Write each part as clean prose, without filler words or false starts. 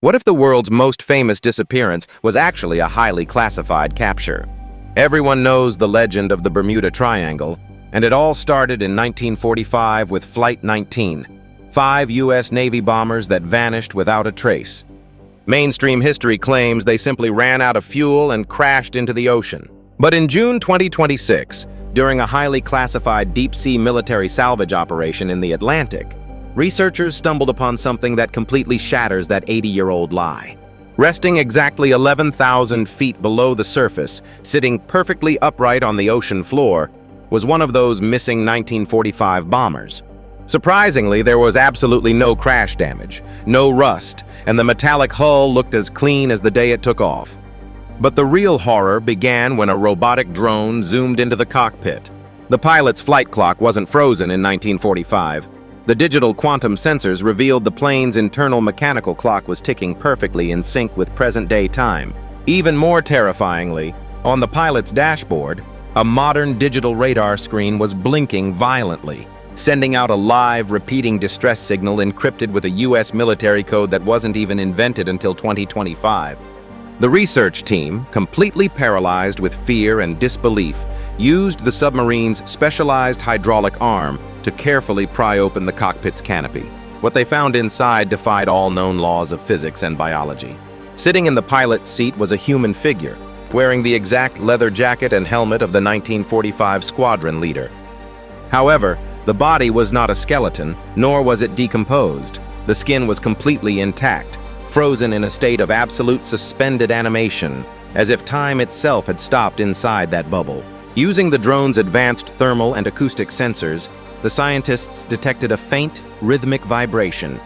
What if the world's most famous disappearance was actually a highly classified capture? Everyone knows the legend of the Bermuda Triangle, and it all started in 1945 with Flight 19, 5 U.S. Navy bombers that vanished without a trace. Mainstream history claims they simply ran out of fuel and crashed into the ocean. But in June 2026, during a highly classified deep-sea military salvage operation in the Atlantic, researchers stumbled upon something that completely shatters that 80-year-old lie. Resting exactly 11,000 feet below the surface, sitting perfectly upright on the ocean floor, was one of those missing 1945 bombers. Surprisingly, there was absolutely no crash damage, no rust, and the metallic hull looked as clean as the day it took off. But the real horror began when a robotic drone zoomed into the cockpit. The pilot's flight clock wasn't frozen in 1945. The digital quantum sensors revealed the plane's internal mechanical clock was ticking perfectly in sync with present-day time. Even more terrifyingly, on the pilot's dashboard, a modern digital radar screen was blinking violently, sending out a live, repeating distress signal encrypted with a U.S. military code that wasn't even invented until 2025. The research team, completely paralyzed with fear and disbelief, used the submarine's specialized hydraulic arm to carefully pry open the cockpit's canopy. What they found inside defied all known laws of physics and biology. Sitting in the pilot's seat was a human figure, wearing the exact leather jacket and helmet of the 1945 squadron leader. However, the body was not a skeleton, nor was it decomposed. The skin was completely intact, frozen in a state of absolute suspended animation, as if time itself had stopped inside that bubble. Using the drone's advanced thermal and acoustic sensors, the scientists detected a faint, rhythmic vibration.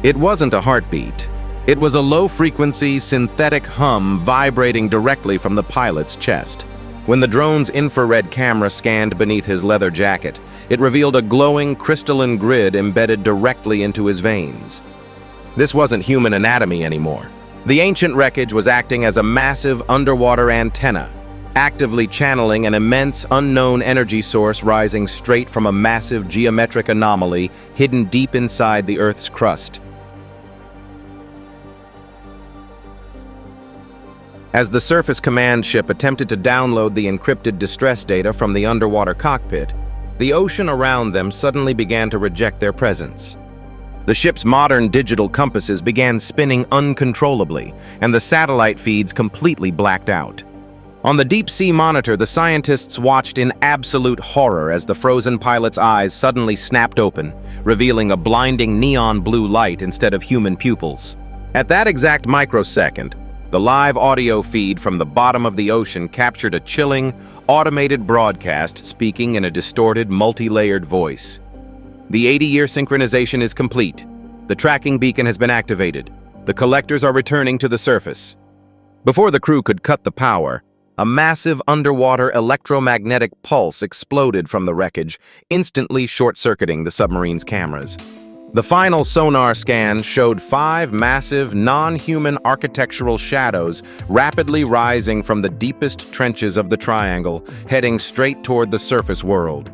It wasn't a heartbeat. It was a low-frequency, synthetic hum vibrating directly from the pilot's chest. When the drone's infrared camera scanned beneath his leather jacket, it revealed a glowing, crystalline grid embedded directly into his veins. This wasn't human anatomy anymore. The ancient wreckage was acting as a massive underwater antenna, actively channeling an immense, unknown energy source rising straight from a massive geometric anomaly hidden deep inside the Earth's crust. As the surface command ship attempted to download the encrypted distress data from the underwater cockpit, the ocean around them suddenly began to reject their presence. The ship's modern digital compasses began spinning uncontrollably, and the satellite feeds completely blacked out. On the deep-sea monitor, the scientists watched in absolute horror as the frozen pilot's eyes suddenly snapped open, revealing a blinding neon blue light instead of human pupils. At that exact microsecond, the live audio feed from the bottom of the ocean captured a chilling, automated broadcast speaking in a distorted, multi-layered voice. The 80-year synchronization is complete. The tracking beacon has been activated. The collectors are returning to the surface. Before the crew could cut the power, a massive underwater electromagnetic pulse exploded from the wreckage, instantly short-circuiting the submarine's cameras. The final sonar scan showed 5 massive, non-human architectural shadows rapidly rising from the deepest trenches of the triangle, heading straight toward the surface world.